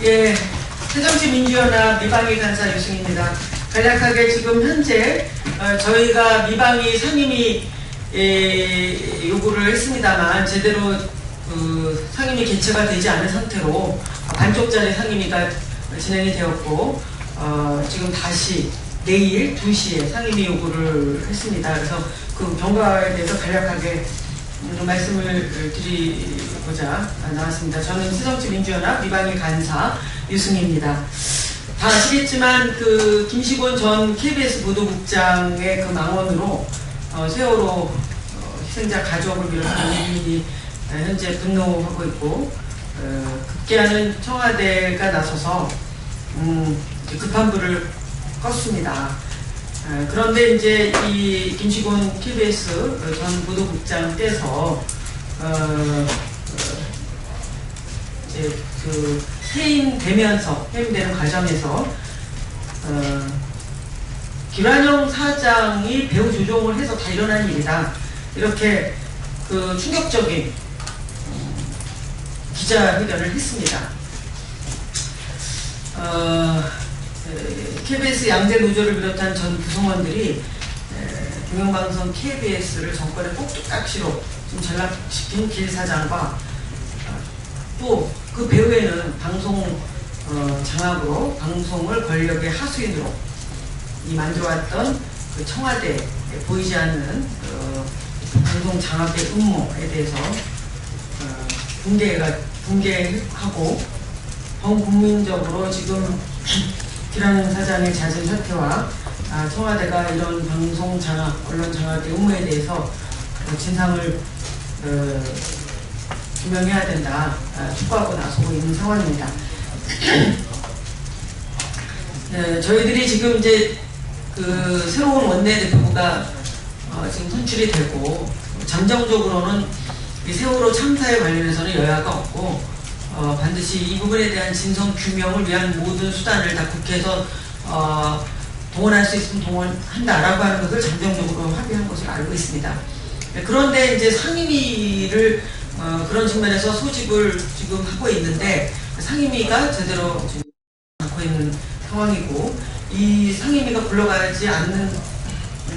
예, 새정치민주연합 미방위 간사 유승입니다. 간략하게 지금 현재 저희가 미방위 상임위 요구를 했습니다만 제대로 상임위 개최가 되지 않은 상태로 반쪽짜리 상임위가 진행이 되었고 지금 다시 내일 2시에 상임위 요구를 했습니다. 그래서 그 경과에 대해서 간략하게 말씀을 드리고자 나왔습니다. 저는 새정치민주연합 미방위 간사 유승입니다. 다 아시겠지만 그 김시곤 전 KBS 보도국장의 그 망언으로 세월호 희생자 가족을 비롯한 국민이 현재 분노하고 있고 급기야는 청와대가 나서서 급한 불을 껐습니다. 그런데 이제 이 김시곤 KBS 전 보도국장 께서 이제 그 해임되는 과정에서 김환영 사장이 배후 조종을 해서 다 일어난 일이다. 이렇게 그 충격적인 기자회견을 했습니다. KBS 양대 노조를 비롯한 전 구성원들이 공영방송 KBS를 정권의 꼭두각시로 좀 전락시킨 길 사장과 또 그 배후에는 방송 장악으로 방송을 권력의 하수인으로 만들어왔던 그 청와대에 보이지 않는 방송 장악의 음모에 대해서 붕괴하고 범국민적으로 지금 김환영 사장의 잦은 사태와 청와대가 이런 방송 장악, 언론 장악의 음모에 대해서 진상을 규명해야 된다 촉구하고 나서고 있는 상황입니다. 저희들이 지금 이제 그 새로운 원내대표부가 지금 선출이 되고 잠정적으로는 이 세월호 참사에 관련해서는 여야가 없고 반드시 이 부분에 대한 진성 규명을 위한 모든 수단을 다 국회에서 동원할 수 있으면 동원한다라고 하는 것을 잠정적으로 합의한 것으로 알고 있습니다. 그런데 이제 상임위를 그런 측면에서 소집을 지금 하고 있는데 상임위가 제대로 지금 않고 있는 상황이고 이 상임위가 굴러가지 않는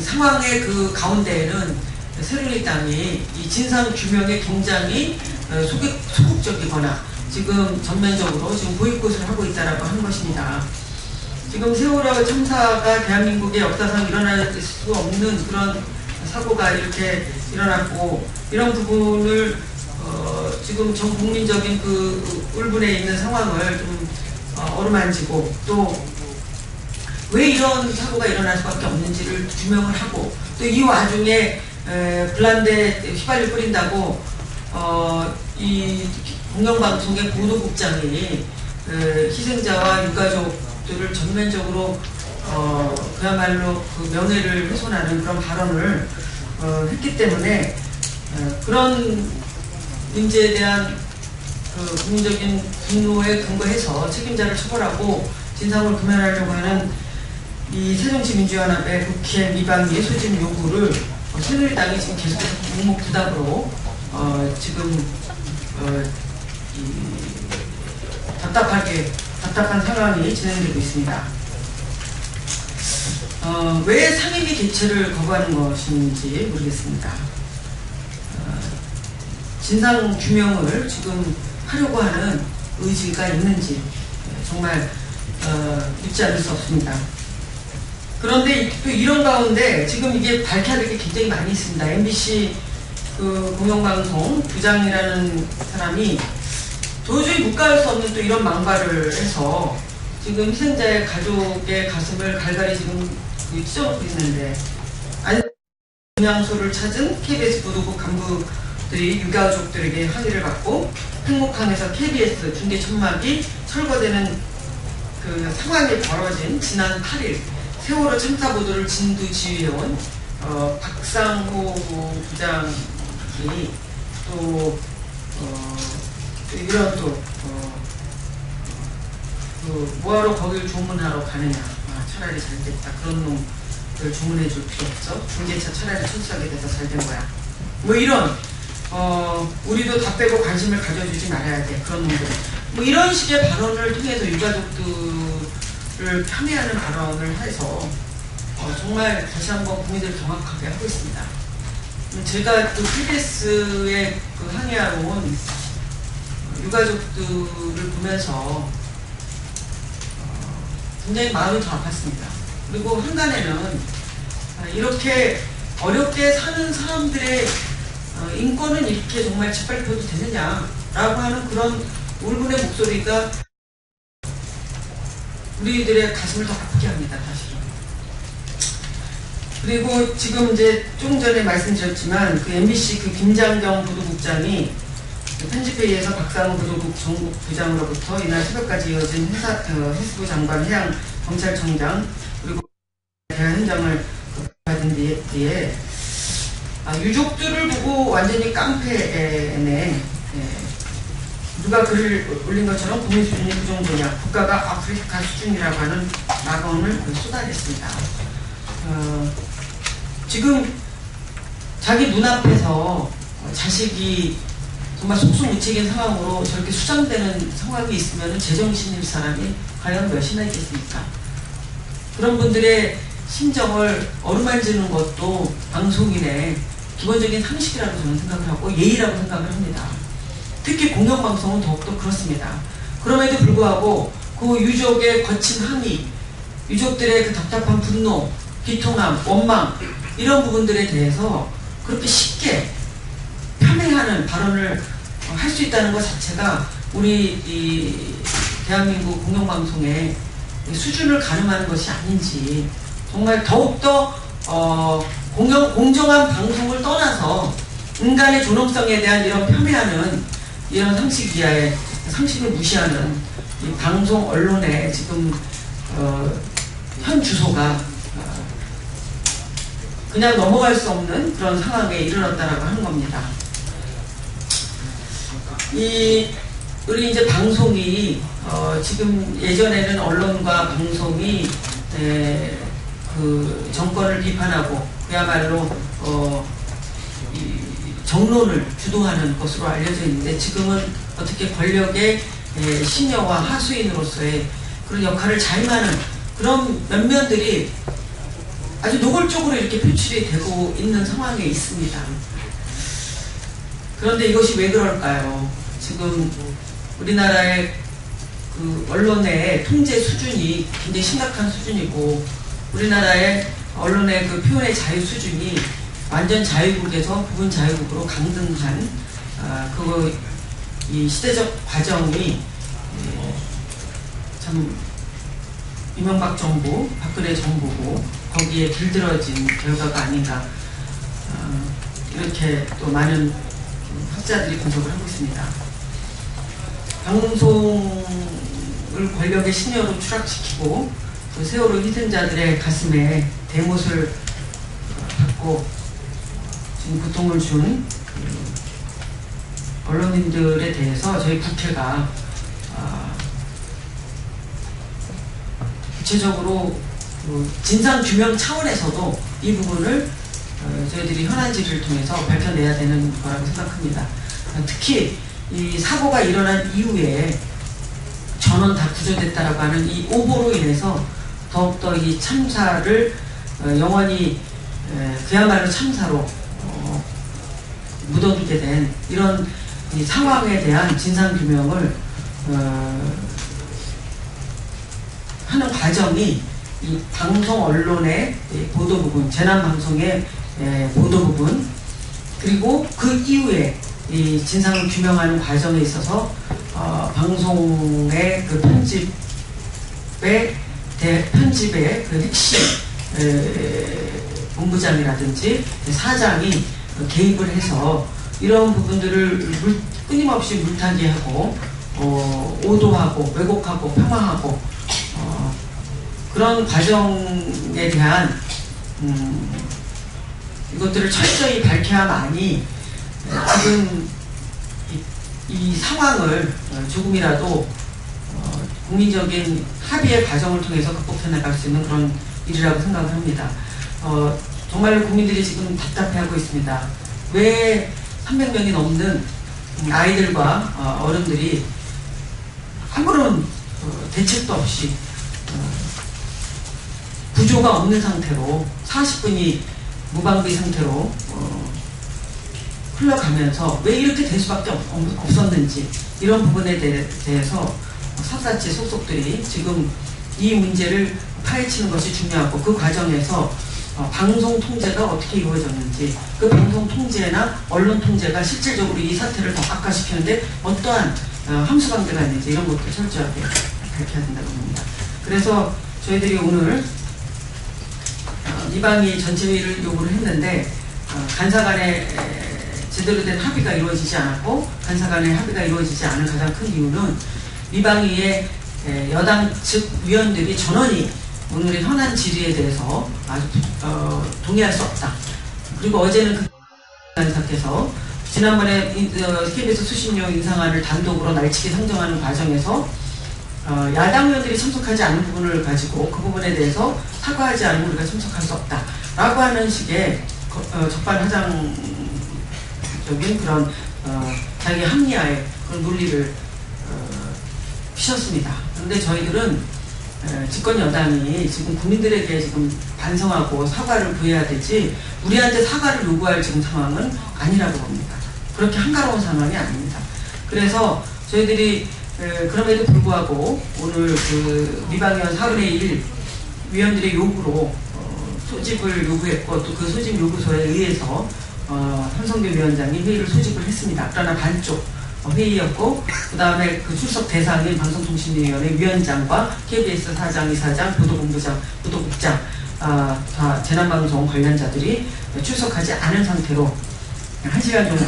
상황의 그 가운데에는 새누리당이 이 진상 규명에 굉장히 소극적이거나 지금 전면적으로 지금 보이콧을 하고 있다라고 하는 것입니다. 지금 세월호 참사가 대한민국의 역사상 일어날 수 없는 그런 사고가 이렇게 일어났고 이런 부분을 지금 전 국민적인 그 울분에 있는 상황을 좀 어루만지고 또 왜 이런 사고가 일어날 수밖에 없는지를 규명을 하고 또 이 와중에 불난데 휘발유 뿌린다고 이 공영방송의 보도국장이 희생자와 유가족들을 전면적으로 그야말로 그 명예를 훼손하는 그런 발언을 했기 때문에 그런 문제에 대한 그 국민적인 분노에 근거해서 책임자를 처벌하고 진상을 규명하려고 하는 이 새정치민주연합의 국회 미방위의 소집 요구를 새누리당이 지금 계속해서 묵묵부답으로 지금 답답한 상황이 진행되고 있습니다. 왜 상임위 개최를 거부하는 것인지 모르겠습니다. 진상 규명을 지금 하려고 하는 의지가 있는지 정말 묻지 않을 수 없습니다. 그런데 또 이런 가운데 지금 이게 밝혀야 될 게 굉장히 많이 있습니다. MBC 그 공영방송 부장이라는 사람이 도저히 묵과할 수 없는 또 이런 망발을 해서 지금 희생자의 가족의 가슴을 갈갈이 지금 찢어놓고 있는데 안양소를 찾은 KBS 보도국 간부들이 유가족들에게 항의를 받고 팽목항에서 KBS 중계 천막이 철거되는 그 상황이 벌어진 지난 8일 세월호 참사 보도를 진두지휘해온 박상호 부장이 또 이런 뭐하러 거길 조문하러 가느냐. 차라리 잘 됐다. 그런 놈들 조문해 줄 필요 없죠. 중계차 차라리 철수하게 돼서 잘 된 거야. 뭐 이런 우리도 다 빼고 관심을 가져주지 말아야 돼. 그런 놈들. 뭐 이런 식의 발언을 통해서 유가족들을 폄훼하는 발언을 해서 정말 다시 한번 국민들을 경악하게 하고 있습니다. 제가 그 KBS의 그 항의하러 온 유가족들을 보면서 굉장히 마음이 더 아팠습니다. 그리고 한간에는 이렇게 어렵게 사는 사람들의 인권은 이렇게 정말 짓밟혀도 되느냐라고 하는 그런 울분의 목소리가 우리들의 가슴을 더 아프게 합니다, 사실은. 그리고 지금 이제 조금 전에 말씀드렸지만 그 MBC 그 김장경 보도국장이 편집회의에서 박상우 보도국 전국 부장으로부터 이날 새벽까지 이어진 해수부 장관, 해양 검찰청장 그리고 대화 현장을 받은 뒤에 유족들을 보고 완전히 깡패네. 누가 글을 올린 것처럼 국민 수준이 그 정도냐, 국가가 아프리카 수준이라고 하는 낙원을 쏟아냈습니다. 지금 자기 눈앞에서 자식이 정말 속수무책인 상황으로 저렇게 수장되는 상황이 있으면 제정신일 사람이 과연 몇이나 있겠습니까? 그런 분들의 심정을 어루만지는 것도 방송인의 기본적인 상식이라고 저는 생각을 하고 예의라고 생각을 합니다. 특히 공영방송은 더욱더 그렇습니다. 그럼에도 불구하고 그 유족의 거친 항의, 유족들의 그 답답한 분노, 비통함, 원망 이런 부분들에 대해서 그렇게 쉽게 폄훼하는 발언을 할 수 있다는 것 자체가 우리 이 대한민국 공영방송의 수준을 가늠하는 것이 아닌지, 정말 더욱더 공정한 방송을 떠나서 인간의 존엄성에 대한 이런 폄훼하는 이런 상식 이하의 상식을 무시하는 이 방송 언론의 지금 현 주소가 그냥 넘어갈 수 없는 그런 상황에 이르렀다라고 하는 겁니다. 우리 이제 방송이 지금 예전에는 언론과 방송이 그 정권을 비판하고 그야말로 이 정론을 주도하는 것으로 알려져 있는데, 지금은 어떻게 권력의 시녀와 하수인으로서의 그런 역할을 자임하는 그런 면면들이 아주 노골적으로 이렇게 표출이 되고 있는 상황에 있습니다. 그런데 이것이 왜 그럴까요? 지금 우리나라의 그 언론의 통제 수준이 굉장히 심각한 수준이고, 우리나라의 언론의 그 표현의 자유 수준이 완전 자유국에서 부분 자유국으로 강등한 이 시대적 과정이 참 이명박 정부, 박근혜 정부고 거기에 길들어진 결과가 아닌가, 이렇게 또 많은 학자들이 분석을 하고 있습니다. 방송을 권력의 신여로 추락시키고 그 세월호 희생자들의 가슴에 대못을 받고 지금 고통을 준 언론인들에 대해서 저희 국회가 구체적으로 진상규명 차원에서도 이 부분을 저희들이 현안지를 통해서 밝혀내야 되는 거라고 생각합니다. 특히 이 사고가 일어난 이후에 전원 다 구조됐다라고 하는 이 오보로 인해서 더욱더 이 참사를 영원히 그야말로 참사로 묻어두게 된 이런 이 상황에 대한 진상규명을 하는 과정이 이 방송 언론의 보도 부분, 재난방송의 보도 부분, 그리고 그 이후에 이 진상을 규명하는 과정에 있어서 방송의 그 편집의 그 핵심 본부장이라든지 사장이 개입을 해서 이런 부분들을 끊임없이 물타기하고 오도하고 왜곡하고 폄하하고 그런 과정에 대한 이것들을 철저히 밝혀야만이 지금 이 상황을 조금이라도 국민적인 합의의 과정을 통해서 극복해 나갈 수 있는 그런 일이라고 생각을 합니다. 정말로 국민들이 지금 답답해하고 있습니다. 왜 300명이 넘는 아이들과 어른들이 아무런 대책도 없이 구조가 없는 상태로 40분이 무방비 상태로 흘러가면서 왜 이렇게 될 수밖에 없었는지 이런 부분에 대해서 샅샅이 속속들이 지금 이 문제를 파헤치는 것이 중요하고 그 과정에서 방송 통제가 어떻게 이루어졌는지 그 방송 통제나 언론 통제가 실질적으로 이 사태를 더 악화시키는데 어떠한 함수관계가 있는지 이런 것도 철저하게 밝혀야 된다고 봅니다. 그래서 저희들이 오늘 미방위 전체회의를 요구를 했는데 간사 간에 제대로 된 합의가 이루어지지 않았고 간사 간의 합의가 이루어지지 않은 가장 큰 이유는 미방위의 여당 측 위원들이 전원이 오늘의 현안 질의에 대해서 아주 동의할 수 없다. 그리고 어제는 그 간사께서 지난번에 KBS 수신료 인상안을 단독으로 날치기 상정하는 과정에서 야당 의원들이 참석하지 않은 부분을 가지고 그 부분에 대해서 사과하지 않으면 우리가 참석할 수 없다 라고 하는 식의 적반하장적인 그런 자기 합리화의 그런 논리를 피셨습니다. 그런데 저희들은 집권 여당이 지금 국민들에게 지금 반성하고 사과를 구해야 되지 우리한테 사과를 요구할 지금 상황은 아니라고 봅니다. 그렇게 한가로운 상황이 아닙니다. 그래서 저희들이 그럼에도 불구하고 오늘 그 미방위원 4분의 1 위원들의 요구로 소집을 요구했고 또 그 소집 요구서에 의해서 한성규 위원장이 회의를 소집을 했습니다. 그러나 반쪽 회의였고 그 다음에 그 출석 대상인 방송통신위원회 위원장과 KBS 사장, 이사장, 보도본부장, 보도국장 다 재난방송 관련자들이 출석하지 않은 상태로 1시간 정도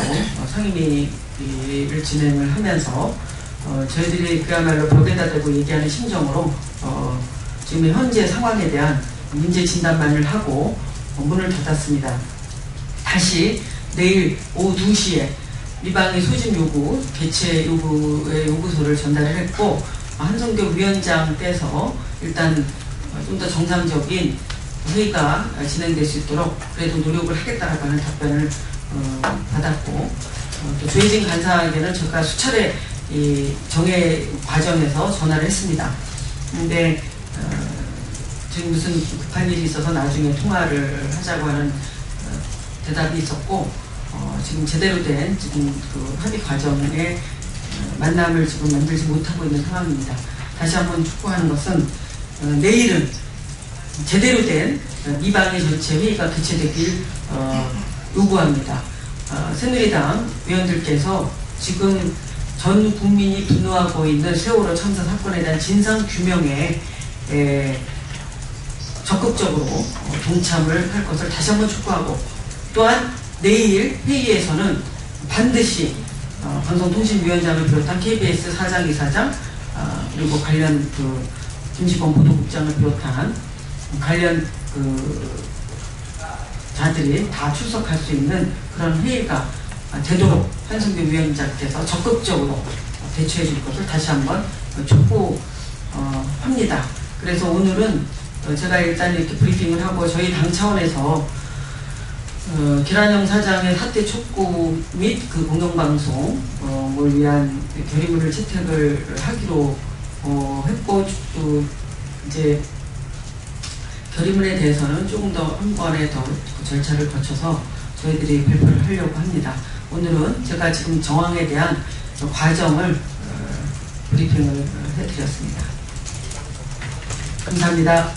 상임위를 진행을 하면서 저희들이 그야말로 벽에다 대고 얘기하는 심정으로 지금 현재 상황에 대한 문제 진단만을 하고 문을 닫았습니다. 다시 내일 오후 2시에 미방위 소집 요구, 개최 요구의 요구서를 전달을 했고 한성규 위원장께서 일단 좀 더 정상적인 회의가 진행될 수 있도록 그래도 노력을 하겠다라고 하는 답변을 받았고 또 조혜진 간사에게는 제가 수차례 이 정회 과정에서 전화를 했습니다. 근데 지금 무슨 급한 일이 있어서 나중에 통화를 하자고 하는 대답이 있었고 지금 제대로 된 지금 그 합의 과정의 만남을 지금 만들지 못하고 있는 상황입니다. 다시 한번 촉구하는 것은 내일은 제대로 된 미방위 전체 회의가 개최되길 요구합니다. 새누리당 위원들께서 지금 전 국민이 분노하고 있는 세월호 참사 사건에 대한 진상 규명에 적극적으로 동참을 할 것을 다시 한번 촉구하고 또한 내일 회의에서는 반드시 방송통신위원장을 비롯한 KBS 사장, 이사장 그리고 관련 그 김지범 보도국장을 비롯한 관련 그 자들이 다 출석할 수 있는 그런 회의가 되도록 한성규 위원장께서 적극적으로 대처해 줄 것을 다시 한번 촉구합니다. 그래서 오늘은 제가 일단 이렇게 브리핑을 하고 저희 당 차원에서 기란영 사장의 사퇴 촉구 및 그 공영방송을 위한 결의문을 채택을 하기로 했고 또 이제 결의문에 대해서는 조금 더 한 번에 더 절차를 거쳐서 저희들이 발표를 하려고 합니다. 오늘은 제가 지금 정황에 대한 과정을 브리핑을 해드렸습니다. 감사합니다.